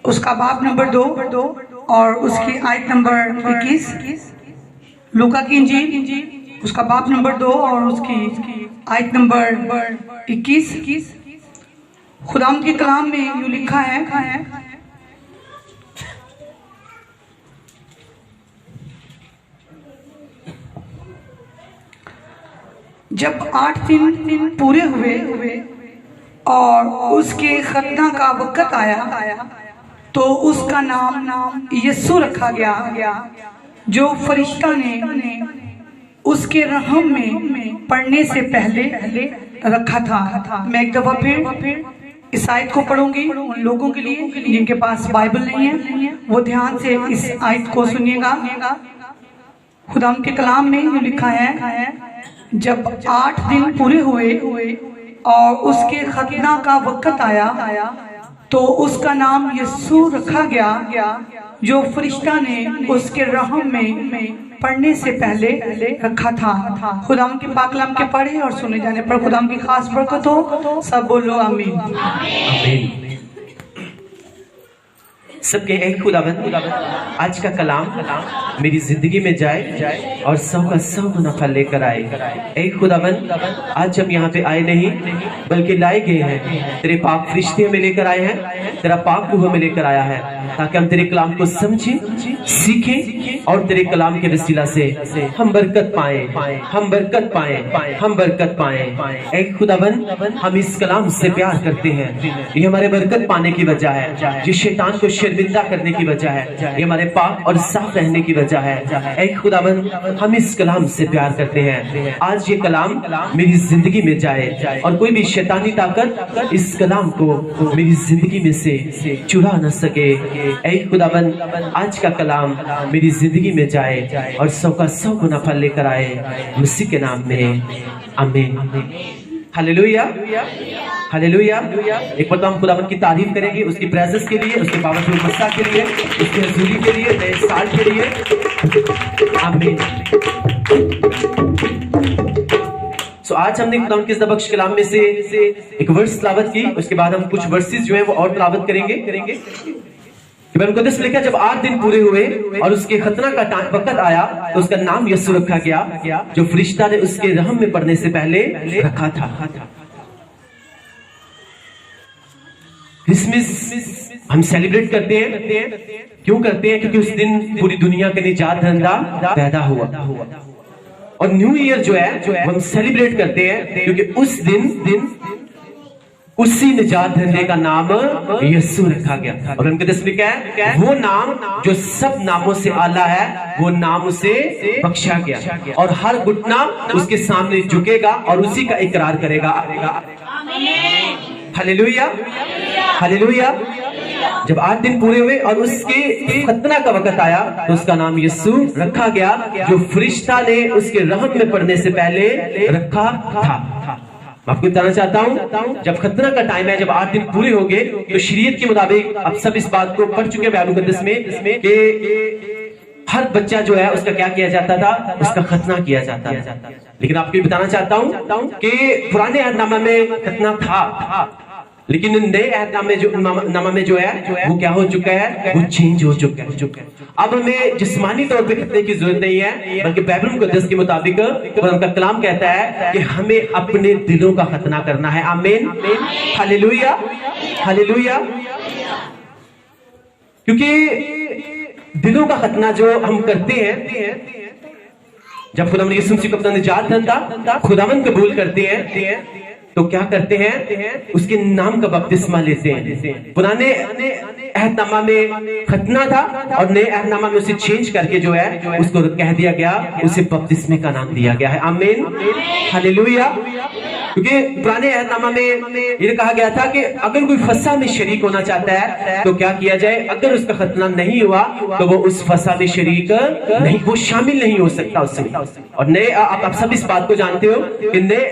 اس کا باب نمبر 2 اور اس کی آیت نمبر 21۔ لوکا کی انجیل اس کا باب نمبر 2 اور اس کی آیت نمبر 21۔ خداوند کے کلام میں یوں لکھا ہے، جب 8 دن پورے ہوئے اور اس کے ختنہ کا وقت آیا تو اس کا نام یسوع رکھا گیا، جو فرشتہ نے اس کے رحم میں پڑھنے سے پہلے رکھا تھا۔ میں ایک دفعہ پھر اس آیت کو پڑھوں گی ان لوگوں کے لیے جن کے پاس بائبل نہیں ہے، وہ دھیان سے اس آیت کو سنیے گا۔ خداوند کے کلام میں یوں لکھا ہے، جب 8 دن پورے ہوئے اور اس کے ختنہ کا وقت آیا تو اس کا نام یسوع رکھا گیا، جو فرشتہ نے اس کے رحم میں پڑھنے سے پہلے رکھا تھا۔ خداوند کے پاک کلام کے پڑھے اور سنے جانے پر خداوند کی خاص برکت ہو۔ سب بولو آمین۔ آمین۔ سب کے اے خداوند، آج کا کلام میری زندگی میں جائے اور 100 کا 100 نفع لے کر آئے۔ اے خداوند، آج ہم یہاں پہ آئے نہیں بلکہ لائے گئے ہیں، تیرے پاک فرشتے ہمیں لے کر آئے ہیں، تیرا پاک روح ہمیں لے کر آیا ہے تاکہ ہم تیرے کلام کو سمجھیں، سیکھیں اور تیرے کلام کے وسیلہ سے ہم برکت پائیں، ہم برکت پائیں، ہم برکت پائیں۔ اے خداوند، ہم اس کلام سے پیار کرتے ہیں، یہ ہمارے برکت پانے کی وجہ ہے، یہ شیطان کو شرمندہ کرنے کی وجہ ہے، یہ ہمارے پاک اور صاف رہنے کی وجہ ہے۔ اے خداوند، ہم اس کلام سے پیار کرتے ہیں۔ آج یہ کلام میری زندگی میں جائے اور کوئی بھی شیطانی طاقت اس کلام کو میری زندگی میں سے چرا نہ سکے۔ اے خداوند، آج کا کلام میری زندگی میں جائے اور 100 کا 100 نفع لے کر آئے، مسیح کے نام میں آمین۔ ہلیلویا، ہلیلویا۔ ایک مرتبہ ہم خداوند کی تعریف کریں گے، اس کی پریزنس کے لیے، اس کے باوجود مسا کے لیے، اس کی حضوری کے لیے، نئے سال کے لیے۔ آمین۔ آج ہم نے خداوند کے بخش کلام میں سے ایک ورس تلاوت کی، اس کے بعد ہم کچھ ورسز جو ہیں وہ اور تلاوت کریں گے۔ کہ مقدس میں لکھا، جب 8 دن پورے ہوئے اور اس کے ختنہ کا وقت آیا تو اس کا نام یسوع رکھا گیا، جو فرشتہ نے اس کے رحم میں پڑھنے سے پہلے رکھا تھا۔ کرسمس ہم سیلیبریٹ کرتے ہیں، کیوں کرتے ہیں؟ کیونکہ اس دن پوری دنیا کا نجات دہندہ پیدا ہوا۔ اور نیو ایئر جو ہے وہ ہم سیلیبریٹ کرتے ہیں کیونکہ اس دن اسی نجات دہندے کا نام یسوع رکھا گیا۔ اور ان کے دس میں کیا ہے؟ وہ نام جو سب ناموں سے اعلیٰ ہے، وہ نام اسے بخشا گیا اور ہر گھٹنا اس کے سامنے جھکے گا اور اسی کا اقرار کرے گا۔ ہلیلویا، ہلیلویا۔ جب 8 دن پورے ہوئے اور اس کے ختنہ کا وقت آیا تو اس کا نام یسوع رکھا گیا، جو فرشتہ نے اس کے رحم میں پڑھنے سے پہلے رکھا تھا۔ میں آپ کو بتانا چاہتا ہوں، جب ختنہ کا ٹائم ہے، جب 8 دن پورے ہو گئے تو شریعت کے مطابق اب سب اس بات کو پڑھ چکے ہیں بیان مقدس میں کہ ہر بچہ جو ہے اس کا کیا کیا جاتا تھا؟ اس کا ختنہ کیا جاتا ہے۔ لیکن آپ کو یہ بتانا چاہتا ہوں کہ پرانے عہد نامہ میں ختنہ تھا، لیکن نئے عہد نامہ میں جو ہے وہ کیا ہو چکا ہے؟ وہ چینج ہو چکا ہے۔ اب ہمیں جسمانی طور پہ ختنے کی ضرورت نہیں ہے، بلکہ بائبل مقدس کے مطابق قرآن کا کلام کہتا ہے کہ ہمیں اپنے دلوں کا ختنہ کرنا ہے۔ آمین، ہلیلویا، ہلیلویا۔ کیونکہ دلوں کا ختنہ جو ہم کرتے ہیں، جب خداوند یسوع مسیح کو اپنا نجات دہندہ خداوند قبول کرتے ہیں تو کیا کرتے ہیں؟ اس کے نام کا بپتسمہ لیتے ہیں۔ پرانے عہد نامہ میں ختنہ تھا اور نئے عہد نامہ میں اسے چینج کر کے جو ہے اس کو کہہ دیا گیا، اسے بپتسمے کا نام دیا گیا ہے۔ آمین، ہلیلویا۔ کیونکہ پرانے عہد نامہ میں یہ کہا گیا تھا کہ اگر کوئی فسح میں شریک ہونا چاہتا ہے تو کیا کیا جائے؟ اگر اس کا ختنہ نہیں ہوا تو وہ اس فسح میں شریک نہیں، وہ شامل نہیں ہو سکتا اس میں۔ اور نئے آپ سب اس بات کو جانتے ہو کہ نئے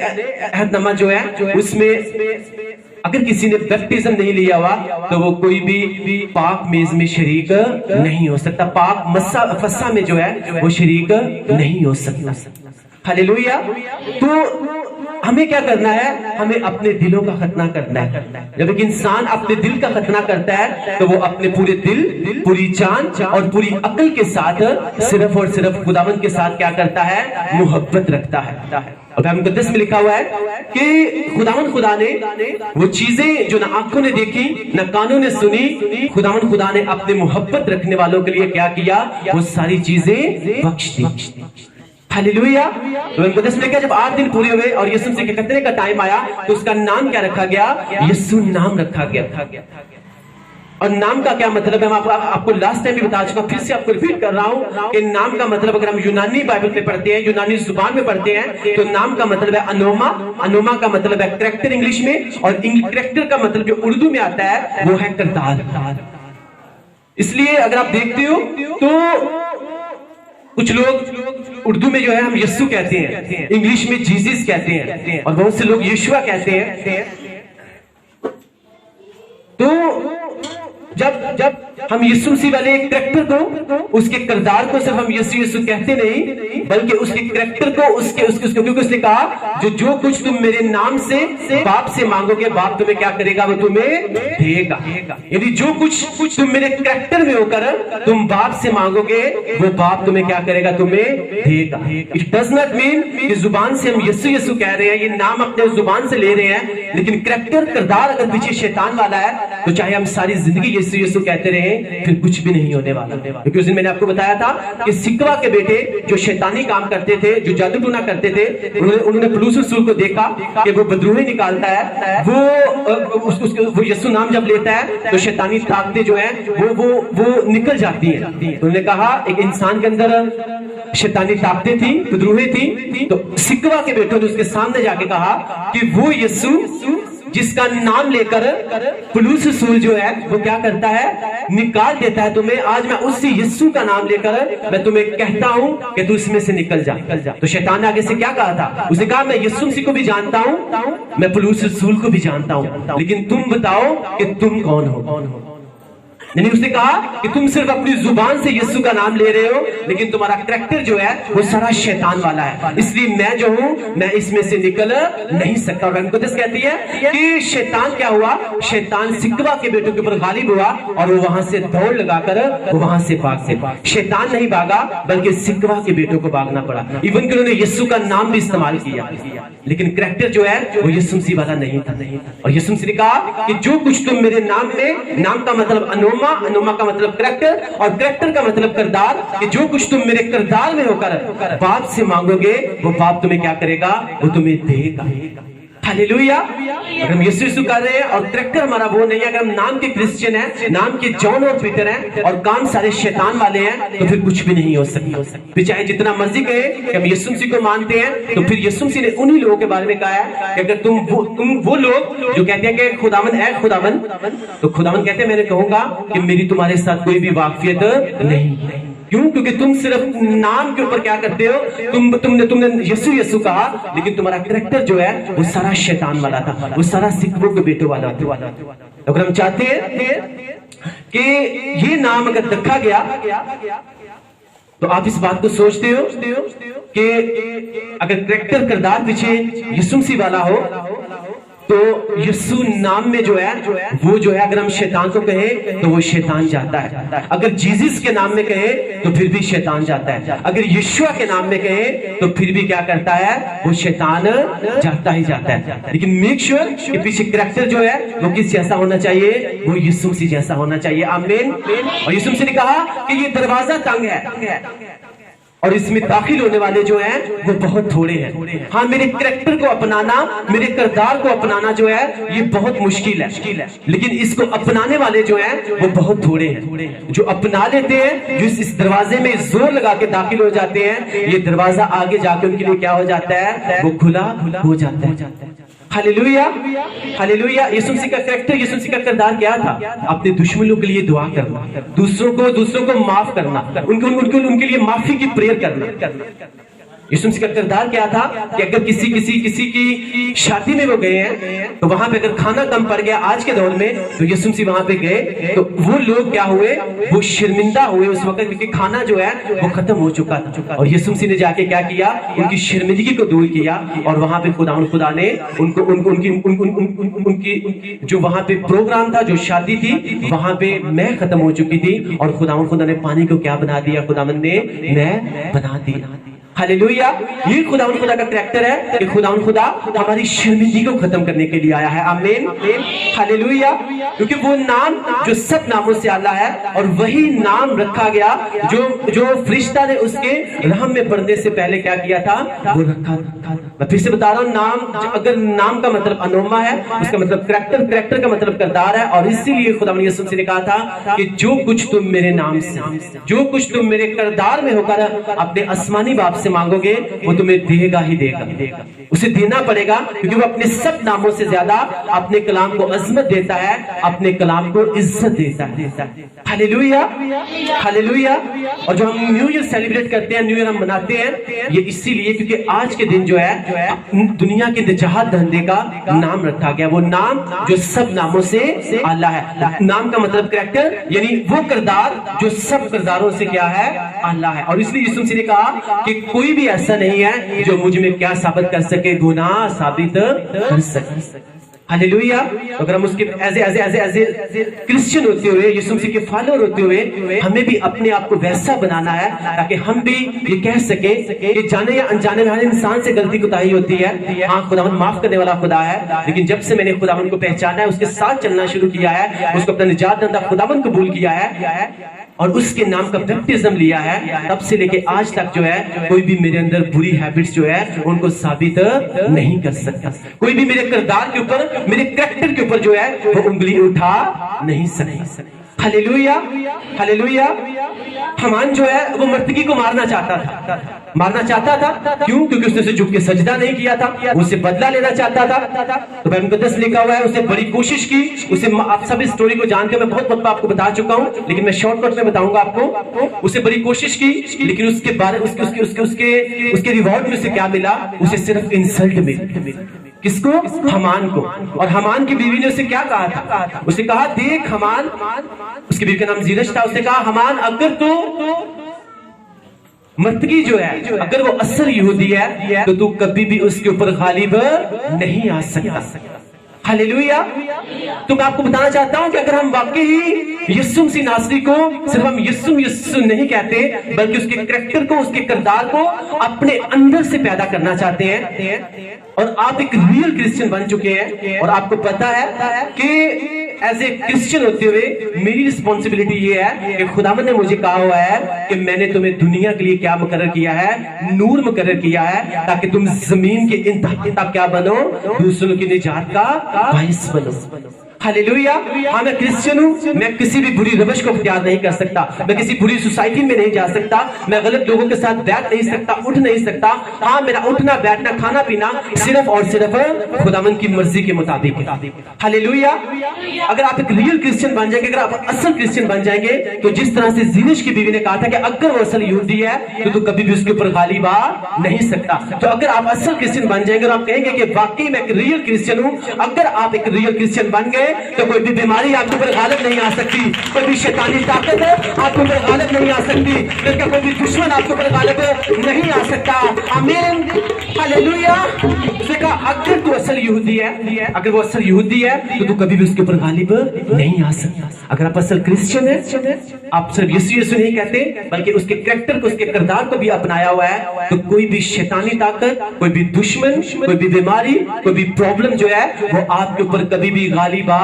عہد نامہ جو ہے اس میں اگر کسی نے بیپٹزم نہیں لیا ہوا تو وہ کوئی بھی پاک میز میں شریک نہیں ہو سکتا، پاک فسح میں جو ہے وہ شریک نہیں ہو سکتا۔ ہلیلویا۔ تو ہمیں کیا کرنا ہے؟ ہمیں اپنے دلوں کا ختنہ کرنا ہے. جب ایک انسان اپنے دل کا ختنہ کرتا ہے تو وہ اپنے پورے دل، پوری جان اور پوری عقل کے ساتھ صرف اور صرف خداوند کے ساتھ کیا کرتا ہے؟ محبت رکھتا ہے. اور کلام مقدس میں لکھا ہوا ہے کہ خداوند خدا نے وہ چیزیں جو نہ آنکھوں نے دیکھی نہ کانوں نے سنی، خداوند خدا نے اپنے محبت رکھنے والوں کے لیے کیا کیا؟ وہ ساری چیزیں بخش دی. ہاللیلویا. کلام مقدس میں کہا جب 8 دن پورے ہوئے اور یسوع مسیح کے ختنے کا ٹائم آیا تو اس کا نام کیا رکھا گیا؟ یسوع نام رکھا گیا. اور نام کا کیا مطلب ہے؟ میں آپ کو لاسٹ ٹائم بھی بتا چکا، پھر سے آپ کو ریپیٹ کر رہا ہوں کہ نام کا مطلب اگر ہم یونانی بائبل میں پڑھتے ہیں، یونانی زبان میں پڑھتے ہیں، تو نام کا مطلب ہے انوما. انوما کا مطلب ہے کریکٹر انگلش میں، اور کریکٹر کا مطلب جو اردو میں آتا ہے وہ ہے کردار. اس لیے اگر آپ دیکھتے ہو تو کچھ لوگ اردو میں جو ہے ہم یسوع کہتے ہیں، انگلش میں جیزس کہتے ہیں، اور بہت سے لوگ یشوع کہتے ہیں. تو جب ہم یسوع مسیح والے کریکٹر کو، اس کے کردار کو صرف ہم یسوع یسوع کہتے نہیں، بلکہ اس کے کریکٹر کو، کیونکہ اس نے کہا جو کچھ تم میرے نام سے باپ سے مانگو گے باپ تمہیں کیا کرے گا؟ وہ تمہیں دے گا. یعنی جو کچھ تم میرے کریکٹر میں ہو کر تم باپ سے مانگو گے وہ باپ تمہیں کیا کرے گا؟ تمہیں دے گا. اٹ ڈز ناٹ مین کہ زبان سے ہم یسوع یسوع کہہ رہے ہیں، یہ نام اپنے زبان سے لے رہے ہیں، لیکن کریکٹر کردار اگر پیچھے شیطان والا ہے تو چاہے ہم ساری زندگی یسوع یسوع کہتے رہے پھر کچھ بھی نہیں ہونے والا. کیونکہ اس دن میں نے آپ کو بتایا تھا کہ سکوا کے بیٹے جو شیطانی کام کرتے تھے، جو جادو ٹونا کرتے تھے، انہوں نے پولس رسول کو دیکھا کہ وہ بدروہی نکالتا ہے، وہ یسوع نام جب لیتا ہے تو شیطانی طاقتیں جو ہیں وہ نکل جاتی ہیں. انہوں نے کہا ایک انسان کے اندر شیطانی طاقتیں تھیں، بدروہی تھیں، تو سکوا کے بیٹوں نے اس کے سامنے جا کے کہا کہ وہ یسوع جس کا نام لے کر پولس رسول جو ہے وہ کیا کرتا ہے؟ نکال دیتا ہے تمہیں. آج میں اسی یسوع کا نام لے کر میں تمہیں کہتا ہوں کہ تو اس میں سے نکل جا. تو شیطان نے آگے سے کیا کہا تھا؟ اس نے کہا میں یسوع مسیح کو بھی جانتا ہوں، میں پولس رسول کو بھی جانتا ہوں، لیکن تم بتاؤ کہ تم کون ہو. یعنی اس نے کہا کہ تم صرف اپنی زبان سے یسوع کا نام لے رہے ہو، لیکن تمہارا کریکٹر جو ہے وہ سارا شیطان والا ہے. اس لیے میں جو ہوں میں اس میں سے نکل نہیں سکتا. اور مقدس کہتی ہے کہ شیطان کیا ہوا؟ شیطان سکوا کے بیٹوں کے اوپر غالب ہوا اور وہ وہاں سے دوڑ لگا کر وہ وہاں سے بھاگ. شیطان نہیں بھاگا بلکہ سکوا کے بیٹوں کو بھاگنا پڑا. ایون کہ انہوں نے یسوع کا نام بھی استعمال کیا، لیکن کریکٹر جو ہے وہ یسوع مسیح والا نہیں تھا. اور یسوع مسیح نے کہا کہ جو کچھ تم میرے نام میں، نام کا مطلب انوما کا مطلب کریکٹر، اور کریکٹر کا مطلب کردار، کہ جو کچھ تم میرے کردار میں ہو کر باپ سے مانگو گے وہ باپ تمہیں کیا کرے گا؟ وہ تمہیں دے گا. ہاللیلویا. اگر ہم یسوع یسوع کر رہے ہیں اور کریکٹر ہمارا وہ نہیں ہے، اگر ہم نام کے کرسچن ہیں، نام کے جان اور پیٹر ہیں اور کام سارے شیطان والے ہیں، تو پھر کچھ بھی نہیں ہو سکتا. پھر چاہے جتنا مرضی کہے کہ ہم یسوع مسیح کو مانتے ہیں، تو پھر یسوع مسیح نے انہی لوگوں کے بارے میں کہا ہے کہ اگر تم وہ لوگ جو کہتے ہیں کہ خداوند اے خداوند، تو خداوند کہتے ہیں میں نے کہوں گا کہ میری تمہارے ساتھ کوئی بھی واقفیت نہیں. کیوں؟ کیونکہ تم صرف نام کے اوپر کیا کرتے ہو؟ تم نے یسوع یسوع کہا، لیکن تمہارا کریکٹر جو ہے وہ سارا شیطان والا تھا، وہ سارا سکھوں کے بیٹوں والا تھا. اگر ہم چاہتے ہیں کہ یہ نام اگر رکھا گیا تو آپ اس بات کو سوچتے ہو کہ اگر کریکٹر کردار پیچھے یسوع مسیح والا ہو تو یسوع نام میں جو ہے وہ جو ہے اگر ہم شیطان کو کہیں تو وہ شیطان جاتا ہے. اگر جیزس کے نام میں کہیں تو پھر بھی شیطان جاتا ہے. اگر یشوع کے نام میں کہیں تو پھر بھی کیا کرتا ہے؟ وہ شیطان جاتا ہی جاتا ہے. لیکن میک شور کہ پیچھے کریکٹر جو ہے وہ کس جیسا ہونا چاہیے؟ وہ یسوع مسیح جیسا ہونا چاہیے. آمین. اور یسوع مسیح نے کہا کہ یہ دروازہ تنگ ہے اور اس میں داخل ہونے والے جو ہیں وہ بہت تھوڑے ہیں. ہاں میرے کریکٹر کو اپنانا، میرے کردار کو اپنانا جو ہے یہ بہت مشکل ہے، لیکن اس کو اپنانے والے جو ہیں وہ بہت تھوڑے ہیں. جو اپنا لیتے ہیں، جو اس دروازے میں زور لگا کے داخل ہو جاتے ہیں، یہ دروازہ آگے جا کے ان کے لیے کیا ہو جاتا ہے؟ وہ کھلا ہو جاتا ہے. ہاللیلویا. ہاللیلویا. یسوع مسیح کا کریکٹر، یسوع مسیح کا کردار کیا تھا؟ اپنے دشمنوں کے لیے دعا کرنا، دوسروں کو معاف کرنا، ان کے لیے معافی کی پریئر کرنا. یسوع مسیح کا کردار کیا تھا کہ اگر کسی کی شادی میں وہ گئے ہیں تو وہاں پہ اگر کھانا کم پڑ گیا آج کے دور میں تو یسوع مسیح وہاں پہ گئے تو وہ لوگ کیا ہوئے, وہ شرمندہ ہوئے اس وقت, کیونکہ کھانا جو ہے وہ ختم ہو چکا تھا. اور یسوع مسیح نے جا کے کیا کیا, ان کی شرمندگی کو دور کیا, اور وہاں پہ خدا نے ان کی جو وہاں پہ پروگرام تھا, جو شادی تھی وہاں پہ میں ختم ہو چکی تھی, اور خدا نے پانی کو کیا بنا دیا, خداوند نے میں بنا دیا. ہاللیلویا. یہ خدا کا کریکٹر ہے کہ خدا ہماری شرمندگی کو ختم کرنے کے لیے آیا ہے. آمین ہاللیلویا. کیونکہ وہ نام جو سب ناموں سے اعلیٰ ہے, اور وہی نام رکھا گیا جو فرشتہ نے اس کے رحم میں پڑنے سے پہلے کیا کیا تھا, وہ رکھا تھا. میں پھر سے بتا رہا ہوں, نام اگر نام کا مطلب انوما ہے, اس کا مطلب کریکٹر کا مطلب کردار ہے. اور اسی لیے خدا یسوع مسیح نے کہا تھا کہ جو کچھ تم میرے نام سے, جو کچھ تم میرے کردار میں ہو کر اپنے آسمانی باپ سے مانگو گے وہ تمہیں دے گا ہی دے گا. اسے دینا پڑے گا, کیونکہ وہ اپنے سب ناموں سے زیادہ اپنے کلام کو عظمت دیتا ہے, اپنے کلام کو عزت دیتا ہے. ہاللیلویا ہاللیلویا. اور جو ہم نیو ایئر سیلیبریٹ کرتے ہیں, نیو ایئر ہم مناتے ہیں, یہ اسی لیے کیونکہ آج کے دن جو ہے دنیا کے نجات دہندے کا نام رکھا گیا, وہ نام جو سب ناموں سے اعلیٰ ہے. نام کا مطلب کریکٹر, یعنی وہ کردار جو سب کرداروں سے کیا ہے, اعلیٰ ہے. اور اس لیے یسوع مسیح نے کہا کہ کوئی بھی ایسا نہیں ہے جو مجھ میں کیا ثابت کر سکے, گناہ ثابت کر سکے. ہاللیلویا. اگر ہم اس کے ایز اے کرسچن ہوتے ہوئے, یسوع مسیح کے فالوور ہوتے ہوئے, ہمیں بھی اپنے آپ کو ویسا بنانا ہے تاکہ ہم بھی یہ کہہ سکیں کہ جانے یا انجانے میں ہر انسان سے غلطی کوتاہی ہوتی ہے. ہاں, خداوند معاف کرنے والا خدا ہے, لیکن جب سے میں نے خداوند کو پہچانا ہے, اس کے ساتھ چلنا شروع کیا ہے, اس کو اپنا نجات دہندہ خداوند قبول کیا ہے اور اس کے نام کا بیپٹزم لیا ہے, تب سے لے کے آج تک جو ہے کوئی بھی میرے اندر بری ہیبٹس جو ہے ان کو ثابت نہیں کر سکتا. کوئی بھی میرے کردار کے اوپر, میرے کریکٹر کے اوپر جو ہے وہ انگلی اٹھا نہیں سکتا. ہاللیلویا ہاللیلویا. حمان جو ہے وہ مرتگی کو مارنا چاہتا تھا. کیوں؟ کیونکہ اس نے اسے جھک کے سجدہ نہیں کیا تھا, وہ اسے بدلہ لینا چاہتا تھا. تو بائبل مقدس لکھا ہوا ہے اسے بڑی کوشش کی, اسے آپ سب اس سٹوری کو جانتے ہیں, میں بہت مرتبہ آپ کو بتا چکا ہوں, لیکن میں شارٹ کٹ میں بتاؤں گا آپ کو. اسے بڑی کوشش کی, لیکن اس کے بارے اس کے ریوارڈ میں اسے کیا ملا, اسے صرف انسلٹ ملی. کس کو؟ حمان کو. اور حمان کی بیوی نے اسے کیا کہا تھا, اسے کہا دیکھ حمان, اس کی بیوی کا نام زینش تھا, اسے کہا حمان اگر تو مرتگی جو ہے اگر وہ اصل یہودی ہے تو کبھی بھی اس کے اوپر غالب نہیں آ سکتا. ہاللیلویا. تو میں آپ کو بتانا چاہتا ہوں کہ اگر ہم واقعی یسوع مسیح ناصری کو صرف ہم یسوع نہیں کہتے, بلکہ اس کے کریکٹر کو, اس کے کردار کو اپنے اندر سے پیدا کرنا چاہتے ہیں, اور آپ ایک ریئل کرسچن بن چکے ہیں, اور آپ کو پتا ہے کہ ایز اے کرسچن ہوتے ہوئے میری رسپانسبلٹی یہ ہے کہ خداوند نے مجھے کہا ہوا ہے کہ میں نے تمہیں دنیا کے لیے کیا مقرر کیا ہے, نور مقرر کیا ہے, تاکہ تم زمین کے انتہا تک کیا بنو, دوسروں کی نجات کا باعث بنو. ہاللیلویا. ہاں, میں کرسچن ہوں, میں کسی بھی بری روش کو اختیار نہیں کر سکتا, میں کسی بری سوسائٹی میں نہیں جا سکتا, میں غلط لوگوں کے ساتھ بیٹھ نہیں سکتا, اٹھ نہیں سکتا. ہاں, میرا اٹھنا بیٹھنا کھانا پینا صرف اور صرف خداوند کی مرضی کے مطابق. ہاللیلویا. اگر آپ ایک ریئل کرسچن بن جائیں گے, اگر آپ اصل کرسچن بن جائیں گے, تو جس طرح سے زینش کی بیوی نے کہا تھا کہ اگر وہ اصل یہودی ہے تو کبھی بھی اس کے اوپر غالب آ نہیں سکتا, تو اگر آپ اصل کرسچن بن جائیں گے اور آپ کہیں گے کہ واقعی میں ایک ریئل کرسچن ہوں, اگر آپ ایک ریئل کرسچن بن گئے تو کوئی بھی بیماری آپ کے اوپر غالب نہیں آ سکتی, کوئی بھی شیطانی طاقت آپ کے اوپر غالب نہیں آ سکتی, پھر کا کوئی بھی دشمن آپ کے اوپر غالب نہیں آ سکتا. آمین ہاللیلویا. اس نے کہا اگر تو اصل یہودی ہے, اگر وہ اصل یہودی ہے تو کبھی بھی اس کے اوپر غالب نہیں آ سکتا. اگر آپ اصل کرسچن ہیں, آپ صرف یسوع نہیں کہتے بلکہ اس کے کریکٹر کو, اس کے کردار کو بھی اپنایا ہوا ہے, تو کوئی بھی شیطانی طاقت, کوئی بھی دشمن, کوئی بھی بیماری, کوئی بھی پرابلم جو ہے وہ آپ کے اوپر کبھی بھی غالب آ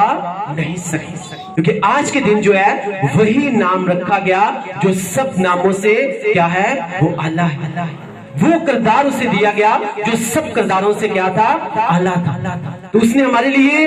نہیں سکتی. کیونکہ آج کے دن جو ہے وہی نام رکھا گیا جو سب ناموں سے کیا ہے, وہ اعلیٰ ہے. وہ کردار اسے دیا گیا جو سب کرداروں سے کیا تھا, اعلیٰ تھا. تو اس نے ہمارے لیے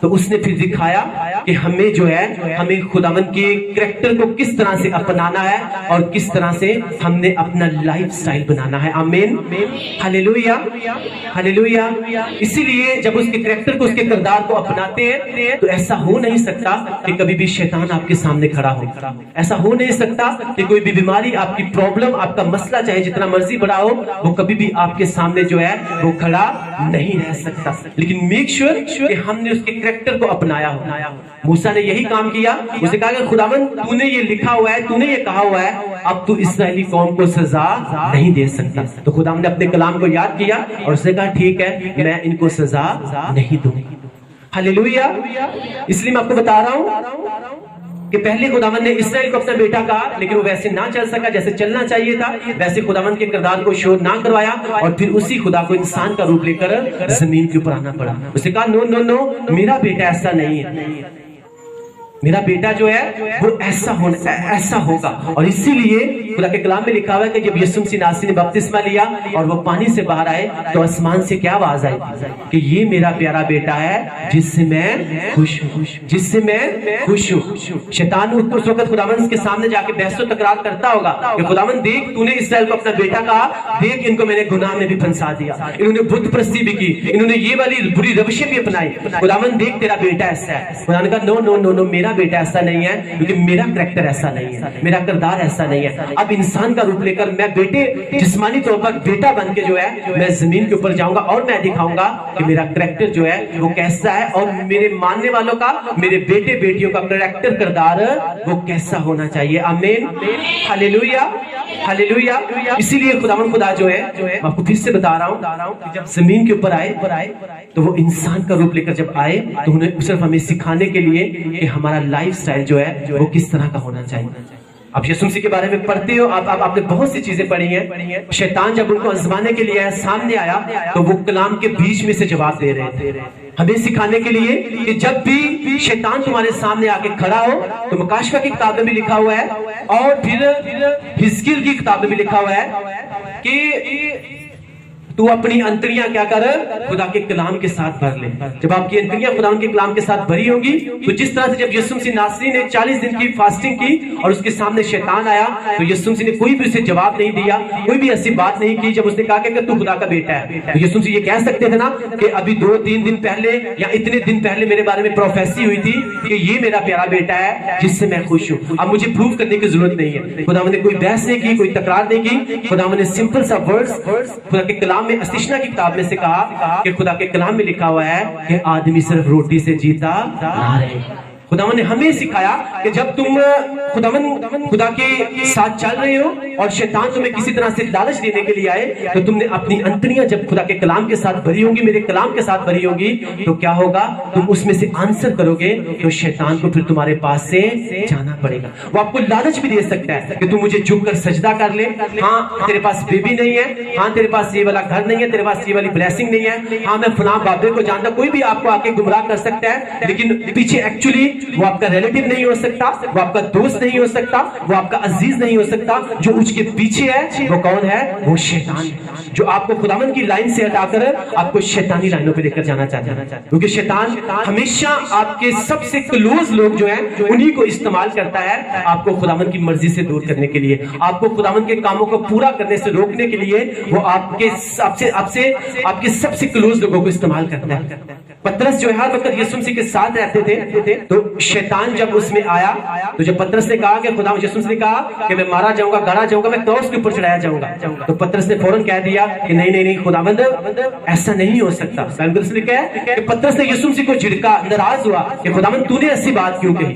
تو اس نے پھر دکھایا کہ ہمیں جو ہے ہمیں خداوند کے کریکٹر کو کس طرح سے اپنانا ہے اور کس طرح سے ہم نے اپنا لائف سٹائل بنانا ہے. آمین ہاللویا ہاللویا. اسی لیے جب اس کے کریکٹر کو اس کے کردار کو اپناتے ہیں تو ایسا ہو نہیں سکتا کہ کبھی بھی شیطان آپ کے سامنے کھڑا ہو. ایسا ہو نہیں سکتا کہ کوئی بھی بیماری آپ کی پرابلم آپ کا مسئلہ چاہے جتنا مرضی بڑا ہو وہ کبھی بھی آپ کے سامنے جو ہے وہ کھڑا نہیں رہ سکتا. لیکن میک شور کہ ہم نے اس کے کریکٹر کو اپنایا ہو. موسیٰ نے یہی کام کیا. اسے کہا کہ خداوند تو نے یہ لکھا ہوا ہے تو نے یہ کہا ہوا ہے اب تو اسرائیلی قوم کو سزا نہیں دے سکتا. تو خداوند نے اپنے کلام کو یاد کیا اور اس نے کہا ٹھیک ہے میں ان کو سزا نہیں دوں. ہاللویا. اس لیے میں آپ کو بتا رہا ہوں کہ پہلے خداوند نے اسرائیل کو اپنا بیٹا کہا لیکن وہ ویسے نہ چل سکا جیسے چلنا چاہیے تھا. ویسے خداوند کے کردار کو شو نہ کروایا اور پھر اسی خدا کو انسان کا روپ لے کر زمین کے اوپر آنا پڑا. اسے کہا نو نو نو میرا بیٹا ایسا نہیں ہے. میرا بیٹا جو ہے وہ ایسا ہوگا. اور اسی لیے خدا کے کلام میں لکھا ہوا ہے کہ جب یسوع مسیح ناصری نے بپتسمہ لیا اور وہ پانی سے باہر آئے تو آسمان سے کیا آواز آئی کہ یہ میرا پیارا بیٹا ہے جس سے میں خوش ہوں جس سے میں خوش ہوں. شیطان اس وقت خداوند کے سامنے جا کے بحث و تکرار کرتا ہوگا کہ خداوند دیکھ تو نے اسرائیل کو اپنا بیٹا کہا, دیکھ ان کو میں نے گناہ میں بھی پھنسا دیا, انہوں نے بت پرستی بھی کی, انہوں نے یہ والی بری روشیں بھی اپنائی. خداوند دیکھ تیرا بیٹا ایسا ہے. خدا نے کہا نو نو نو نو میرا بیٹا ایسا نہیں ہے کیونکہ میرا کریکٹر ایسا نہیں ہے, میرا کردار ایسا نہیں ہے. اب انسان کا روپ لے کر میں بیٹے جسمانی طور پر بیٹا بن کے جو ہے میں زمین کے اوپر جاؤں گا اور میں دکھاؤں گا کہ میرا کریکٹر جو ہے وہ کیسا ہے اور میرے ماننے والوں کا میرے بیٹے بیٹیوں کا کریکٹر کردار وہ کیسا ہونا چاہیے. آمین ہاللویا ہاللویا. اسی لیے خداوند خدا جو ہے میں آپ کو پھر سے بتا رہا ہوں کہ جب زمین کے اوپر آئے تو وہ انسان کا روپ لے کر جب آئے تو انہیں صرف ہمیں سکھانے کے لیے کہ ہمارا لائف سٹائل جو ہے وہ کس طرح کا ہونا چاہیے. اب یسوع مسیح کے بارے میں پڑھتے ہو آپ نے بہت سی چیزیں پڑھی ہیں. شیطان جب ان کو آزمانے کے لیے سامنے آیا تو وہ کلام کے بیچ میں سے جواب دے رہے تھے ہمیں سکھانے کے لیے کہ جب بھی شیطان تمہارے سامنے آ کے کھڑا ہو تو مکاشفہ کی کتاب میں بھی لکھا ہوا ہے اور پھر حزقیل کی کتاب میں بھی لکھا ہوا ہے کہ تو اپنی انتڑیاں کیا کر خدا کے کلام کے ساتھ بھر لے. جب آپ کی انتڑیاں خدا کے کلام کے ساتھ بھری ہوں گی تو جس طرح سے جب یسوع مسیح ناصری نے 40 دن کی فاسٹنگ کی اور اس کے سامنے شیطان آیا تو یسوع مسیح نے کوئی بھی اسے جواب نہیں دیا, کوئی بھی ایسی بات نہیں کی. جب اس نے کہا کہ تو خدا کا بیٹا ہے تو یسوع مسیح یہ کہہ سکتے تھے نا کہ ابھی 2-3 دن پہلے یا اتنے دن پہلے میرے بارے میں پروفیسی ہوئی تھی کہ یہ میرا پیارا بیٹا ہے جس سے میں خوش ہوں. اب مجھے پروف کرنے کی ضرورت نہیں ہے. خداوند نے کوئی بحث نہیں کی, کوئی تکرار نہیں کی. خداوند نے سمپل سا ورڈز خدا کے کلام میں استثنا کی کتاب میں سے کہا کہ خدا کے کلام میں لکھا ہوا ہے کہ آدمی صرف روٹی سے جیتا نہ رہے. خداوند نے ہمیں سکھایا کہ جب تم خدا کے ساتھ چل رہے ہو اور شیطان تمہیں کسی طرح سے لالچ دینے کے لیے آئے تو تم نے اپنی انتڑیاں جب خدا کے کلام کے ساتھ بھری ہوں گی, میرے کلام کے ساتھ بھری ہوں گی تو کیا ہوگا, تم اس میں سے آنسر کرو گے تو شیطان کو پھر تمہارے پاس سے جانا پڑے گا. وہ آپ کو لالچ بھی دے سکتا ہے کہ تم مجھے جھک کر سجدہ کر لے. ہاں تیرے پاس بیبی نہیں ہے, ہاں تیرے پاس یہ والا گھر نہیں ہے, تیرے پاس یہ والی بلیسنگ نہیں ہے, ہاں میں فلاں بابے کو جانتا. کوئی بھی آپ کو آ کے گمراہ کر سکتا ہے لیکن پیچھے ایکچولی وہ آپ کا ریلیٹیو نہیں ہو سکتا, وہ آپ کا دوست نہیں ہو سکتا, وہ آپ کا عزیز نہیں ہو سکتا. جو اس کے پیچھے ہے وہ کون ہے, وہ شیطان, جو آپ کو خداوند کی لائن سے ہٹا کر آپ کو شیطانی لائنوں پہ لے کر جانا چاہتا ہے. کیونکہ شیطان ہمیشہ آپ کے سب سے کلوز لوگ جو ہیں انہی کو استعمال کرتا ہے آپ کو خداوند کی مرضی سے دور کرنے کے لیے, آپ کو خداوند کے کاموں کو پورا کرنے سے روکنے کے لیے. وہ آپ کے سب سے کلوز لوگوں کو استعمال کرتا ہے. پترس جو ہے ہر وقت یسوع مسیح کے ساتھ رہتے تھے تو شیطان جب اس میں آیا تو جب پترس نے کہا کہ خدا یسوع نے کہا کہ میں مارا جاؤں گا, گاڑا جاؤں گا, میں کروس کے اوپر چڑھایا جاؤں گا, تو پترس نے فوراً کہہ دیا کہ نہیں خداوند ایسا نہیں ہو سکتا. کہ پترس نے یسوع مسیح کو جھڑکا, ناراض ہوا کہ خداوند تو نے ایسی بات کیوں کہی.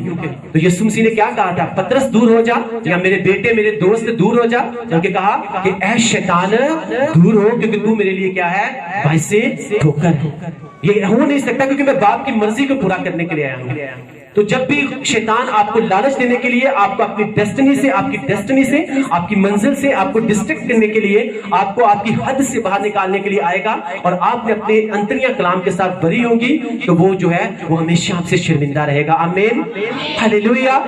تو یسوع مسیح نے کیا کہا تھا, پترس دور ہو جا, یا میرے بیٹے میرے دوست دور ہو جا. جبکہ کہا کہ اے شیطان دور ہو کیونکہ تو میرے لیے کیا ہے, باعث ٹھوکر. یہ ہو نہیں سکتا کیونکہ میں باپ کی مرضی کو پورا کرنے کے لیے آیا ہوں. تو جب بھی شیطان آپ کو لالچ دینے کے لیے، آپ کو اپنی ڈیسٹنی سے، آپ کی منزل سے آپ کو ڈسٹریکٹ کرنے کے لیے، آپ کو آپ کی حد سے باہر نکالنے کے لیے آئے گا، اور آپ نے اپنے انتریہ کلام کے ساتھ بری ہوگی، تو وہ جو ہے وہ ہمیشہ آپ سے شرمندہ رہے گا۔ آمین، ہلیلویا۔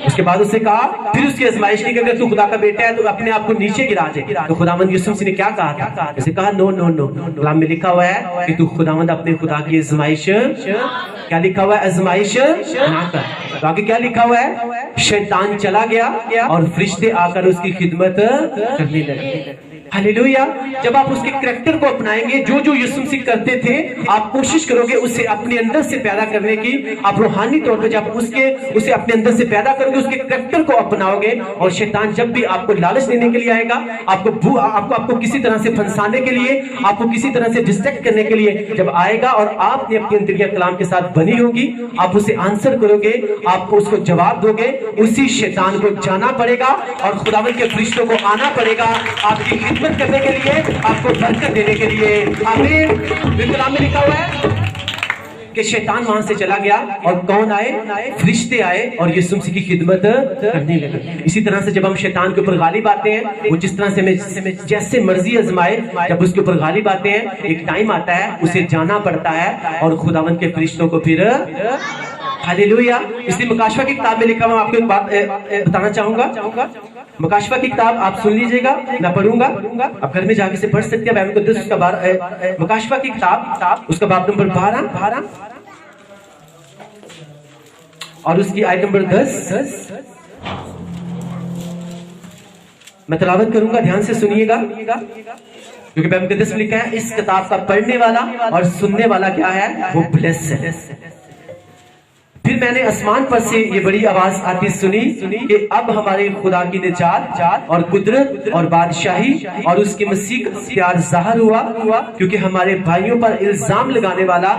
اس کے بعد اسے کہا، پھر اس کی آزمائش کی کہ اگر تو خدا کا بیٹا ہے تو اپنے آپ کو نیچے گرا دے۔ تو خداوند یسوع مسیح نے کیا کہا تھا؟ اسے کہا نو نو نو، کلام میں لکھا ہوا ہے کہ تو خداوند اپنے خدا کی آزمائش، کیا لکھا ہوا ہے؟ آزمائش نہ کر۔ تو آگے کیا لکھا ہوا ہے؟ شیطان چلا گیا اور فرشتے آ کر اس کی خدمت کرنے لگے۔ ہلیلویا۔ جب آپ اس کے کریکٹر کو اپنائیں گے، جو جو یسوع مسیح کرتے تھے، آپ کوشش کرو گے اسے اپنے اندر سے پیدا کرنے کی۔ آپ روحانی طور پہ جب اسے اپنے اندر سے پیدا کرو گے، اس کے کریکٹر کو اپناؤ گے، اور شیطان جب بھی آپ کو لالچ دینے کے لیے آئے گا، آپ کو کسی طرح سے پھنسانے کے لیے، آپ کو کسی طرح سے ڈسٹریکٹ کرنے کے لیے جب آئے گا، اور آپ نے اپنے انتریہ کلام کے ساتھ بنی ہوگی، آپ اسے آنسر کرو گے، آپ اس کو جواب دو گے، اسی شیطان کو جانا پڑے گا اور خداوند کے فرشتوں کو آنا پڑے گا آپ کی خدمت کرنے کے لیے، آپ کو برکت دینے کے لیے۔ آمین۔ کلام میں لکھا ہوا ہے کہ شیطان وہاں سے چلا گیا، اور کون آئے؟ فرشتے آئے اور یسوع مسیح کی خدمت کرنے لگے۔ اسی طرح سے جب ہم شیطان کے اوپر غالب آتے ہیں، وہ جس طرح سے ہمیں جیسے مرضی آزمائے، جب اس کے اوپر غالب آتے ہیں، ایک ٹائم آتا ہے اسے جانا پڑتا ہے، اور خداوند کے فرشتوں کو پھر ہلیلویا۔ اس لیے مکاشفہ کی کتاب میں لکھا ہوا، آپ کو ایک بات بتانا چاہوں گا۔ مکاشفہ کی کتاب آپ سن لیجئے گا، میں پڑھوں گا، آپ گھر میں جا کے سے پڑھ سکتے ہیں۔ بائبل مقدس اس کا مکاشفہ کی کتاب اس کا باب نمبر 12 اور اس کی آیت نمبر 10 میں تلاوت کروں گا، دھیان سے سنیے گا، کیونکہ بائبل مقدس میں لکھا ہے اس کتاب کا پڑھنے والا اور سننے والا کیا ہے؟ وہ بلیس ہے۔ پھر میں نے آسمان پر سے یہ بڑی آواز آتی سنی کہ اب ہمارے خدا کی نجات اور قدرت اور بادشاہی اور اس کے مسیح کا پیار ظاہر ہوا، کیونکہ ہمارے بھائیوں پر الزام لگانے والا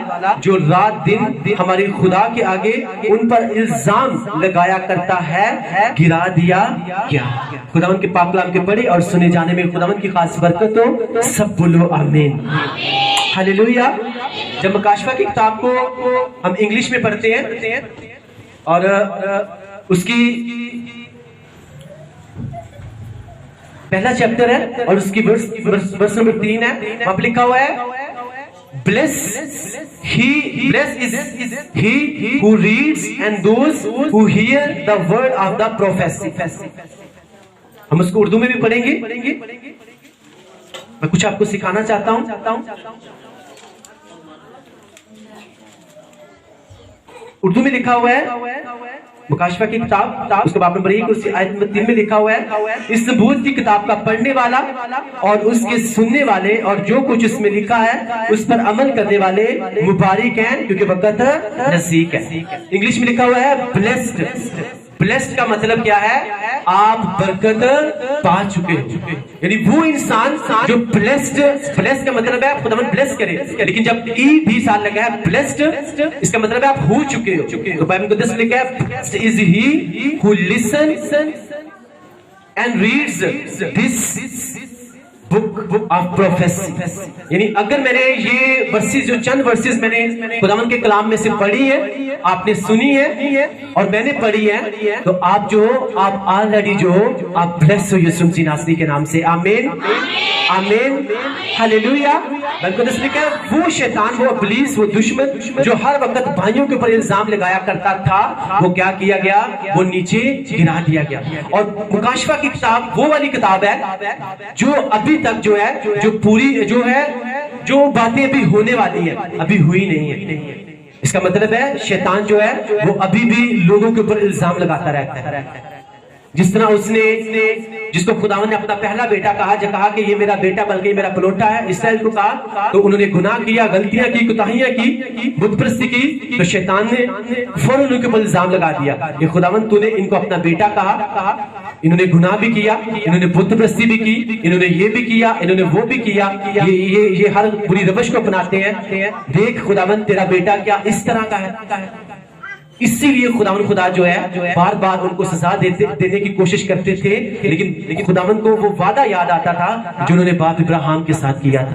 جو رات دن ہمارے خدا کے آگے ان پر الزام لگایا کرتا ہے، گرا دیا گیا۔ خداوند کے پاک کلام کے پڑھے اور سنے جانے میں خداوند کی خاص برکت ہو، سب بولو آمین، ہلیلویا۔ جب مکاشفہ کی کتاب کو ہم انگلش میں پڑھتے ہیں اور اس کی پہلا چیپٹر ہے اور اس کی ورس نمبر 3 ہے، وہاں پہ لکھا ہوا ہے blessed is he who reads and those who hear the word of the prophecy۔ ہم اس کو اردو میں بھی پڑھیں گے، میں کچھ آپ کو سکھانا چاہتا ہوں۔ اردو میں لکھا ہوا ہے مکاشفہ کی کتاب اس کا باب نمبر 1 اس کی آیت نمبر 3 میں لکھا ہوا ہے اس نبوت کی کتاب کا پڑھنے والا اور اس کے سننے والے اور جو کچھ اس میں لکھا ہے اس پر عمل کرنے والے مبارک ہیں، کیونکہ وقت نزدیک ہے۔ انگلش میں لکھا ہوا ہے بلیسڈ۔ بلیسڈ کا مطلب کیا ہے؟ آپ برکت پا چکے ہو، یعنی وہ انسان جو بلیسڈ کا مطلب ہے خداوند بلیس کرے، لیکن جب ای بھی سال لگا ہے بلیسڈ اس کا مطلب ہے آپ ہو چکے ہو۔ تو بائبل مقدس میں لکھا ہے blessed is he who listens and reads this book of prophecy۔ یعنی اگر میں نے یہ ورسز جو چند ورسز میں نے خداوند کے کلام میں سے پڑھی ہے، آپ نے سنی ہے اور میں نے پڑھی ہے، تو آپ آلریڈی آپ بلیس ہو یسوع مسیح ناصری کے نام سے۔ آمین آمین ہلیلویا۔ بلکہ اس لکھا ہے وہ شیطان، وہ ابلیس، وہ دشمن جو ہر وقت بھائیوں کے اوپر الزام لگایا کرتا تھا، وہ کیا کیا گیا؟ وہ نیچے گرا دیا گیا۔ اور مکاشفہ کی کتاب وہ والی کتاب ہے جو ابھی تک جو پوری جو باتیں ابھی ہونے والی ہیں ابھی ہوئی نہیں ہے۔ اس کا مطلب ہے شیطان جو ہے وہ ابھی بھی لوگوں کے اوپر الزام لگاتا رہتا ہے۔ جس طرح اس نے جس کو خداوند نے اپنا پہلا بیٹا کہا کہ یہ میرا بیٹا بلکہ یہ میرا پلوٹا ہے، اسرائیل کو کہا تو انہوں نے گناہ کیا، غلطیاں کی، کوتاہیاں کی، بت پرستی کی، تو شیطان نے فوراً ان کے اوپر الزام لگا دیا کہ خداوند تو نے ان کو اپنا بیٹا کہا، انہوں نے گناہ بھی کیا، انہوں نے بت پرستی بھی کی، انہوں نے یہ بھی کیا، انہوں نے وہ بھی کیا، یہ ہر بری روش کو اپناتے ہیں، دیکھ خداوند تیرا بیٹا کیا اس طرح کا ہے۔ اسی لیے خدا جو ہے بار بار ان کو سزا دینے کی کوشش کرتے تھے، لیکن خداوند کو وہ وعدہ یاد آتا تھا جو انہوں نے باپ ابراہیم کے ساتھ کیا تھا۔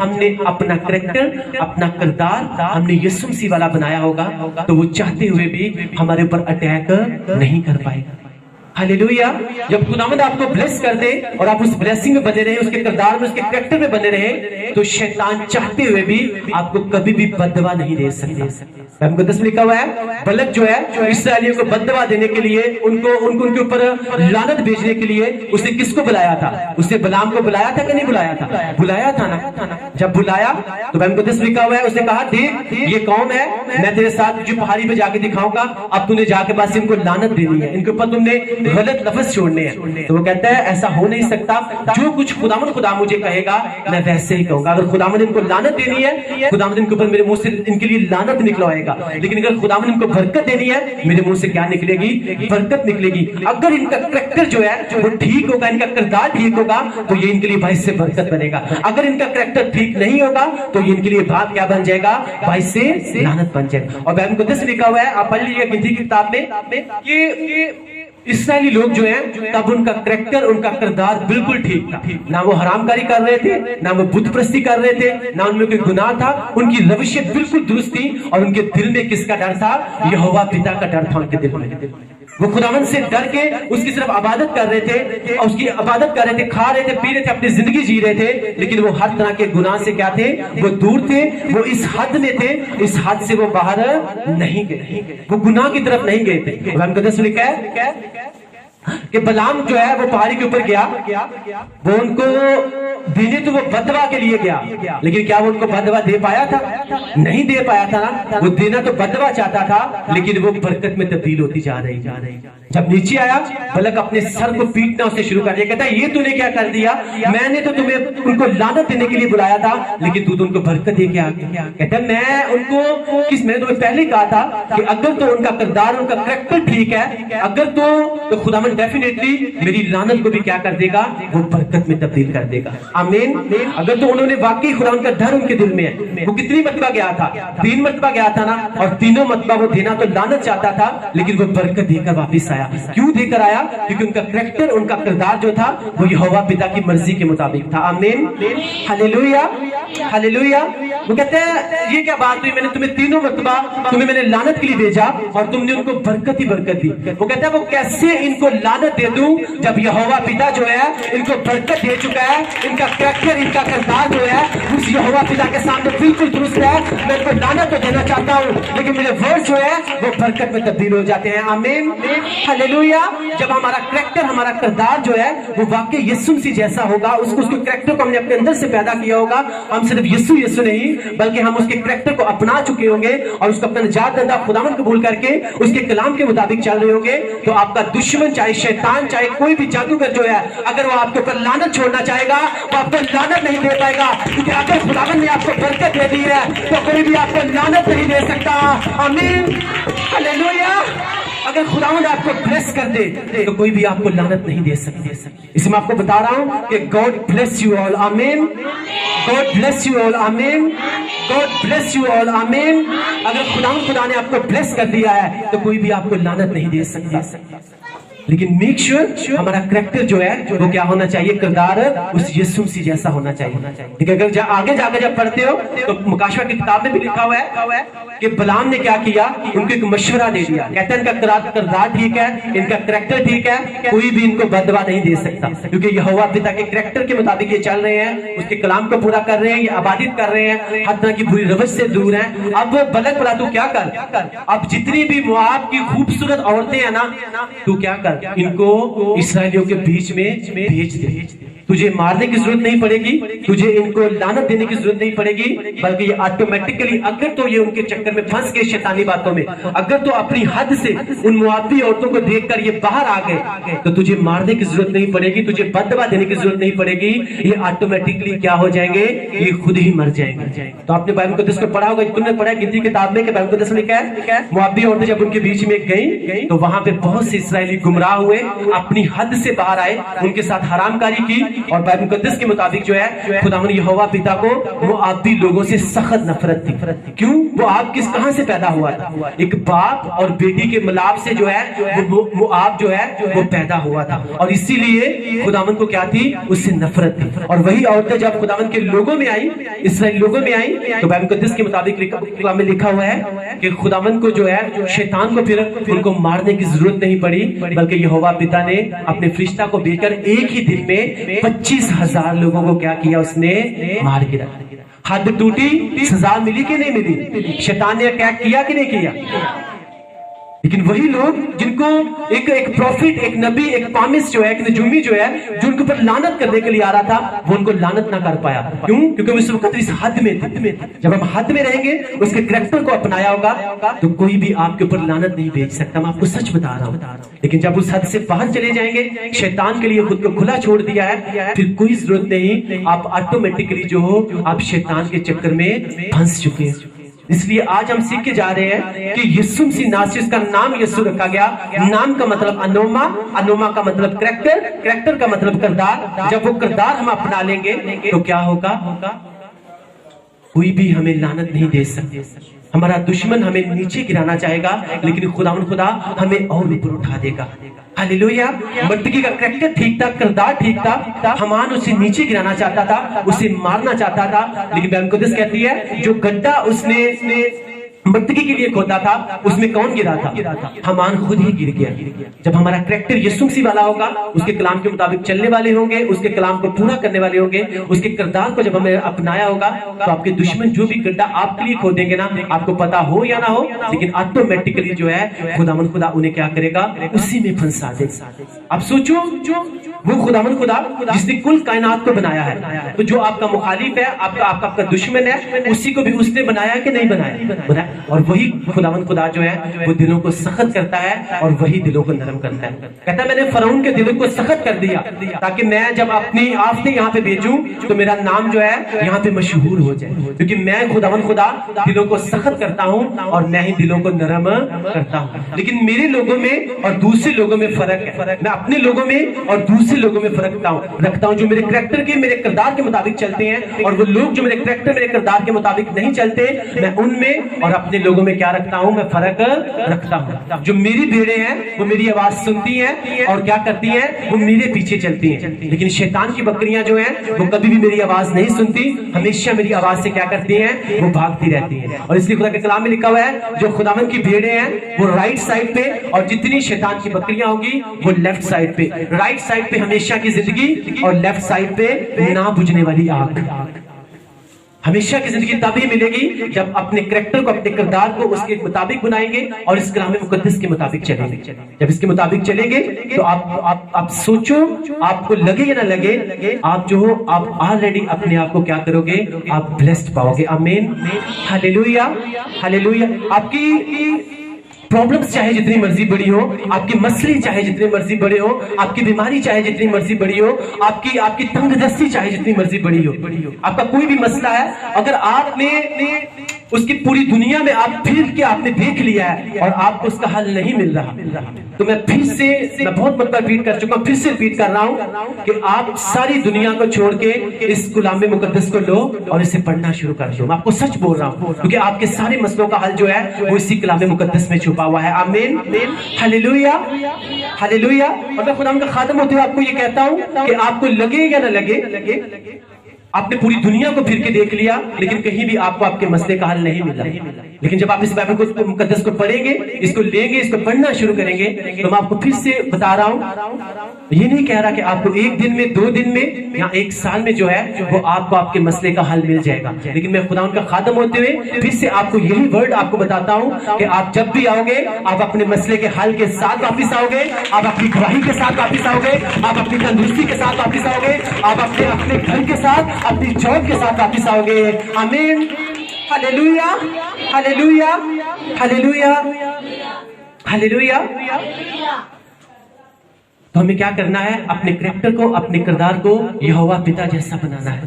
ہم نے اپنا کریکٹر، اپنا کردار ہم نے یسوع مسیح والا بنایا ہوگا تو وہ چاہتے ہوئے بھی ہمارے اوپر اٹیک نہیں کر پائے گا۔ ہاللیلویا۔ جب خداوند آپ کو بلیس کر دے اور آپ اس بلیسنگ میں بنے رہے، اس کے کردار میں، اس کے کریکٹر میں بنے رہے، تو شیطان چاہتے ہوئے بھی آپ کو کبھی بھی بد دعا نہیں دے سکتا۔ مقدس میں لکھا ہوا ہے بلک جو ہے اسرائیلیوں کو بد دعا دینے کے لیے، ان کے اوپر لعنت بھیجنے کے لیے اس نے کس کو بلایا تھا؟ اس نے بلعام کو بلایا تھا کہ نہیں بلایا تھا؟ بلایا تھا نا۔ جب بلایا تو مقدس میں لکھا ہوا ہے اس نے کہا دیکھ یہ قوم ہے، میں تیرے ساتھ جو پہاڑی پہ جا کے دکھاؤں گا، اب تو نے جا کے بس ان کو لعنت دینی ہے، ان کے اوپر تم نے غلط لفظ چھوڑنے ہیں۔ تو وہ کہتا ہے ایسا ہو نہیں سکتا، جو کچھ خدا مجھے کہے گا میں ویسے ہی کہوں گا۔ اگر خدا ان کو لعنت دینی ہے، خدا ان کے اوپر میرے منہ سے ان کے لیے لعنت نکلوائے گا، لیکن اگر خدا ان کو برکت دینی ہے میرے منہ سے کیا نکلے گی؟ برکت نکلے گی۔ اگر ان کا کریکٹر جو ہے وہ ٹھیک ہوگا، ان کا کردار ٹھیک ہوگا تو یہ ان کے لیے باعث سے برکت بنے گا۔ اگر ان کا کریکٹر ٹھیک نہیں ہوگا تو یہ ان کے لیے بات کیا بن جائے گا؟ باعث سے لعنت بن جائے گا۔ اور بائبل مقدس لکھا ہوا ہے، آپ پڑھ لیجیے گنتی کی کتاب میں، کہ اسرائیلی لوگ جو ہیں تب ان کا کریکٹر، ان کا کردار بالکل ٹھیک تھا، نہ وہ حرام کاری کر رہے تھے، نہ وہ بت پرستی کر رہے تھے، نہ ان میں کوئی گناہ تھا، ان کی روشیں بالکل درست تھی، اور ان کے دل میں کس کا ڈر تھا؟ یہوہ پتا کا ڈر تھا ان کے دل میں۔ وہ خداوند سے ڈر کے اس کی صرف عبادت کر رہے تھے، اور اس کی عبادت کر رہے تھے، کھا رہے تھے، پی رہے تھے، اپنی زندگی جی رہے تھے، لیکن وہ ہر طرح کے گناہ سے کیا تھے؟ وہ دور تھے، وہ اس حد میں تھے، اس حد سے وہ باہر نہیں گئے، وہ گناہ کی طرف نہیں گئے تھے۔ قرآن مقدس میں لکھا ہے کہ بلعام جو ہے وہ پہاڑی کے اوپر گیا، وہ ان کو دینے تو وہ بددعا کے لیے گیا، لیکن کیا وہ ان کو بددعا دے پایا تھا؟ نہیں دے پایا تھا نا۔ وہ دینا تو بددعا چاہتا تھا، لیکن وہ برکت میں تبدیل ہوتی جا رہی۔ جب نیچے آیا بلک اپنے سر کو پیٹنا اسے شروع کر دیا، کہتا ہے یہ تو نے کیا کر دیا؟ میں نے تو تمہیں ان کو لعنت دینے کے لیے بلایا تھا، لیکن تو ان کو برکت دے کے آ گیا۔ کہتا ہے میں ان کو میں نے تمہیں پہلے کہا تھا کہ اگر تو ان کا کردار، ان کا کریکٹر ٹھیک ہے، اگر تو خداوند ڈیفینیٹلی میری لعنت کو بھی کیا کر دے گا؟ وہ برکت میں تبدیل کر دے گا۔ آمین۔ اگر تو انہوں نے واقعی خداوند کا ڈر ان کے دل میں ہے۔ وہ کتنی مرتبہ گیا تھا؟ 3 مرتبہ گیا تھا نا، اور تینوں مرتبہ وہ دینا تو لعنت چاہتا تھا، لیکن وہ برکت دے کر واپس آیا۔ کیوں دے کر آیا؟ کیونکہ ان کا کریکٹر، ان کا کردار جو تھا وہ یہوہ پتا کی مرضی کے مطابق تھا۔ آمین، ہاللیلویا، ہاللیلویا۔ وہ کہتے ہیں یہ کیا بات ہوئی؟ میں نے تمہیں 3 مرتبہ تمہیں میں نے لعنت کے لیے بھیجا اور تم نے ان کو برکت ہی برکت دی۔ وہ کہتا ہے وہ کیسے ان کو لعنت دے دوں جب یہوہ پتا جو ہے ان کو برکت دے چکا ہے، ان کا کریکٹر، ان کا کردار جو ہے اس یہوہ پتا کے سامنے بالکل درست ہے۔ میں ان کو لعنت تو دینا چاہتا ہوں، لیکن میرے ورڈ جو ہے وہ برکت میں تبدیل ہو جاتے ہیں۔ آمین، ہاللیلویا۔ جب ہمارا کریکٹر، ہمارا کردار جو ہے وہ واقعی یسوع مسیح جیسا ہوگا، اس کے کریکٹر کو ہم نے اپنے اندر سے پیدا کیا ہوگا، ہم صرف یسوع نہیں بلکہ ہم اس کے کریکٹر کو اپنا چکے ہوں گے اور اس کو اپنا نجات دہندہ خداوند قبول کر کے اس کے کلام کے مطابق چل رہے ہوں گے، تو آپ کا دشمن چاہے شیطان، چاہے کوئی بھی جادوگر جو ہے، اگر وہ آپ کے اوپر لعنت چھوڑنا چاہے گا وہ آپ کو لعنت نہیں دے پائے گا، کیونکہ اگر خداوند نے آپ کو برکت دے دی ہے تو کوئی بھی آپ کو لعنت نہیں دے سکتا۔ آمین، ہاللیلویا۔ اگر خداوند آپ کو بلیس کر دے تو کوئی بھی آپ کو لعنت نہیں دے سکتے۔ اس میں آپ کو بتا رہا ہوں کہ گاڈ بلیس یو آل۔ آمین، گاڈ بلیس یو آل۔ آمین، گاڈ بلیس یو آل۔ آمین۔ اگر خدا نے آپ کو بلیس کر دیا ہے تو کوئی بھی آپ کو لعنت نہیں دے سکتا، لیکن میک شور ہمارا کریکٹر جو ہے وہ کیا ہونا چاہیے؟ کردار اس یسوع مسیح جیسا ہونا چاہیے۔ ٹھیک ہے، اگر آگے جا کے جب پڑھتے ہو تو مکاشفہ کی کتاب میں بھی لکھا ہوا ہے کہ بلعام نے کیا کیا؟ ان کو ایک مشورہ دے دیا، کہتا ہے ان کا کردار ٹھیک ہے، ان کا کریکٹر ٹھیک ہے، کوئی بھی ان کو بد دعا نہیں دے سکتا، کیونکہ یہوہ پتا کے کریکٹر کے مطابق یہ چل رہے ہیں، اس کے کلام کو پورا کر رہے ہیں، یہ عبادت کر رہے ہیں، ہر طرح کی بری روش سے دور ہیں۔ اب بلک بلا تو کیا کر، اب جتنی بھی مواب کی خوبصورت عورتیں ہیں نا، تو کیا کر، ان کو اسرائیلیوں کے بیچ میں بھیج دے۔ تجھے مارنے کی ضرورت نہیں پڑے گی، تجھے ان کو لعنت دینے کی ضرورت نہیں پڑے گی، بلکہ یہ آٹومیٹکلی، اگر تو یہ ان کے چکر میں پھنس گئے شیطانی باتوں میں، اگر تو اپنی حد سے ان موابی عورتوں کو دیکھ کر یہ باہر آ گئے، تو تجھے مارنے کی ضرورت نہیں پڑے گی، تجھے بد دعا دینے کی ضرورت نہیں پڑے گی، یہ آٹومیٹکلی کیا ہو جائیں گے؟ یہ خود ہی مر جائیں گے۔ تو آپ نے بائبل مقدس کو پڑھا ہوگا، تم نے پڑھا گنتی کتاب میں کہ بائبل مقدس میں لکھا ہے موابی عورتیں جب ان کے بیچ میں گئیں تو وہاں پہ بہت سے اسرائیلی گمراہ ہوئے، اپنی حد سے باہر آئے، ان کے ساتھ حرام کاری کی، اور بائبل مقدس کے مطابق جو ہے خداوند یہوہ پتا کو موآبی لوگوں سے سخت نفرت تھی. کیوں؟ وہ آپ کہاں سے پیدا ہوا تھا؟ ایک باپ اور بیٹی کے ملاپ سے جو ہے وہ موآب جو ہے وہ پیدا ہوا تھا, اور اسی لیے خداوند کو کیا تھی؟ اس سے نفرت تھی. اور وہی عورتیں جب خداوند کے لوگوں میں آئیں, اسرائیل لوگوں میں آئیں, تو بائبل مقدس کے مطابق کلام میں لکھا ہوا ہے کہ خداوند کو جو ہے شیطان کو پھر ان کو مارنے کی ضرورت نہیں پڑی, بلکہ یہوہ پتا نے اپنے فرشتہ کو بھیج کر ایک ہی دن میں 25,000 لوگوں کو کیا کیا؟ اس نے مار کے رکھ دیا. حد ٹوٹی, سزا ملی کہ نہیں ملی؟ شیطان نے اٹیک کیا کہ نہیں کیا؟ لیکن وہی لوگ جن کو ایک پروفٹ, ایک نبی, ایک پامس جو ہے, ایک نجومی جو ہے, جو ان کے اوپر لعنت کرنے کے لیے آ رہا تھا, وہ ان کو لعنت نہ کر پایا. کیوں؟ کیونکہ وہ اس وقت اس حد میں تھے. جب ہم حد میں رہیں گے, اس کے کریکٹر کو اپنایا ہوگا, تو کوئی بھی آپ کے اوپر لعنت نہیں بھیج سکتا. میں آپ کو سچ بتا رہا ہوں. لیکن جب اس حد سے باہر چلے جائیں گے, شیطان کے لیے خود کو کھلا چھوڑ دیا ہے, پھر کوئی ضرورت نہیں, آپ آٹومیٹکلی جو ہو آپ شیطان کے چکر میں پھنس چکے ہیں. اس لیے آج ہم سیکھ کے جا رہے ہیں کہ یسوع مسیح ناصری کا نام یسوع رکھا گیا. نام کا مطلب انوما, انوما کا مطلب کریکٹر, کریکٹر کا مطلب کردار. جب وہ کردار ہم اپنا لیں گے تو کیا ہوگا؟ کوئی بھی ہمیں لعنت نہیں دے سکتے. ہمارا دشمن ہمیں نیچے گرانا چاہے گا, لیکن خداوند خدا ہمیں اور اوپر اٹھا دے گا. ہاللیلویا. مردکی کا کریکٹر ٹھیک تھا, کردار ٹھیک تھا, حمان اسے نیچے گرانا چاہتا تھا, اسے مارنا چاہتا تھا, لیکن بائبل مقدس کہتی ہے جو گڈھا اس نے مردکی کے لیے کھودا تھا, اس میں کون گرا تھا؟ حمان خود ہی گر گیا. جب ہمارا کریکٹر یسوع مسیح والا ہوگا, اس کے کلام کے مطابق چلنے والے ہوں گے, اس کے کلام کو پورا کرنے والے ہوں گے, اس کے کردار کو جب ہمیں اپنایا ہوگا, تو آپ کے دشمن جو بھی گڈھا آپ کے لیے کھودیں گے نا, آپ کو پتا ہو یا نہ ہو, لیکن آٹومیٹکلی جو ہے خداوند خدا انہیں کیا کرے گا؟ اسی میں پھنسا دے گا. اب سوچو, وہ خداوند خدا جس نے کل کائنات کو بنایا ہے, تو جو آپ کا مخالف ہے, آپ کا دشمن ہے, اسی کو بھی اس نے بنایا کہ نہیں بنایا؟ اور وہی خداوند خدا جو ہے وہ دلوں کو سخت کرتا ہے, اور وہی دلوں کو نرم کرتا ہے. کہتا ہے میں نے فرعون کے دلوں کو سخت کر دیا, تاکہ میں جب اپنی آفتیں یہاں پہ بھیجوں تو میرا نام جو ہے یہاں پہ مشہور ہو جائے, کیونکہ میں خداوند خدا دلوں کو سخت کرتا ہوں, اور میں ہی دلوں کو نرم کرتا ہوں. لیکن میرے لوگوں میں اور دوسرے لوگوں میں فرق ہے. میں اپنے لوگوں میں اور دوسرے لوگوں میں فرق رکھتا ہوں, جو میرے کریکٹر کے, میرے کردار کے مطابق چلتے ہیں, اور وہ لوگ جو میرے کریکٹر, میرے کردار کے مطابق نہیں چلتے, میں ان میں اور اپنے لوگوں میں کیا رکھتا ہوں؟ میں فرق رکھتا ہوں. جو میری بھیڑیں ہیں وہ میری آواز سنتی ہیں اور کیا کرتی ہیں؟ وہ میرے پیچھے چلتی ہیں. لیکن شیطان کی بکریاں جو ہیں وہ کبھی بھی میری آواز نہیں سنتی, ہمیشہ میری آواز سے کیا کرتی ہیں؟ وہ بھاگتی رہتی ہیں. اور اس لیے خدا کے کلام میں لکھا ہوا ہے جو خداوند کی بھیڑیں ہیں وہ رائٹ سائڈ پہ, اور جتنی شیطان کی بکریاں ہوگی وہ لیفٹ سائڈ پہ. رائٹ سائڈ پہ ہمیشہ کی زندگی, اور لیفٹ سائڈ پہ نہ بجھنے والی آگ. ہمیشہ کی زندگی تب ہی ملے گی جب اپنے کریکٹر کو, اپنے کردار کو اس کے مطابق بنائیں گے, اور اس کلام مقدس کے مطابق چلیں گے. جب اس کے مطابق چلیں گے تو آپ سوچو, آپ کو لگے یا نہ لگے, آپ جو ہو آپ آلریڈی اپنے آپ کو کیا کرو گے؟ آپ بلیسڈ پاؤ گے. آمین, ہاللیلویا, ہاللیلویا. آپ کی پرابلمز چاہے جتنی مرضی بڑی ہو, آپ کی مسئلے چاہے جتنے مرضی بڑے ہو, آپ کی بیماری چاہے جتنی مرضی بڑی ہو, آپ کی تنگ دستی چاہے جتنی مرضی بڑی ہو, آپ کا کوئی بھی مسئلہ ہے, اگر آپ نے اس کی پوری دنیا میں آپ پھر کے آپ نے دیکھ لیا ہے اور آپ کو اس کا حل نہیں مل رہا, تو میں پھر سے, میں بہت مرتبہ ریپیٹ کر چکا ہوں, پھر سے ریپیٹ کر رہا ہوں کہ آپ ساری دنیا کو چھوڑ کے اس کلام مقدس کو لو اور اسے پڑھنا شروع کر دو. میں آپ کو سچ بول رہا ہوں, کیونکہ آپ کے سارے مسئلوں کا حل جو ہے وہ اسی کلام مقدس میں چھپا ہوا ہے. آمین, ہاللیلویا, ہاللیلویا. اور میں خدا کا خادم ہوتے ہوئے آپ کو یہ کہتا ہوں کہ آپ کو لگے یا نہ لگے, آپ نے پوری دنیا کو پھر کے دیکھ لیا, لیکن کہیں بھی آپ کو آپ کے مسئلے کا حل نہیں ملا. لیکن جب آپ اس بائبل کو مقدس کو پڑھیں گے, اس کو لیں گے, اس کو پڑھنا شروع کریں گے, تو میں آپ کو پھر سے بتا رہا ہوں, یہ نہیں کہہ رہا کہ آپ کو ایک دن میں, 2 دن میں یا 1 سال میں جو ہے وہ آپ کو آپ کے مسئلے کا حل مل جائے گا. لیکن میں خدا ان کا خادم ہوتے ہوئے پھر سے آپ کو یہی ورڈ آپ کو بتاتا ہوں کہ آپ جب بھی آؤ گے, آپ اپنے مسئلے کے حل کے ساتھ واپس آؤ گے, آپ اپنی گواہی کے ساتھ واپس آؤ گے, آپ اپنی تندرستی کے ساتھ واپس آؤ گے, آپ اپنے گھر کے ساتھ, اپنی جاب کے ساتھ واپس آؤ گے. آمین, ہاللیلویا, ہاللیلویا, ہاللیلویا, ہاللیلویا. تو ہمیں کیا کرنا ہے؟ اپنے کریکٹر کو, اپنے کردار کو یہوہ پتا جیسا بنانا ہے.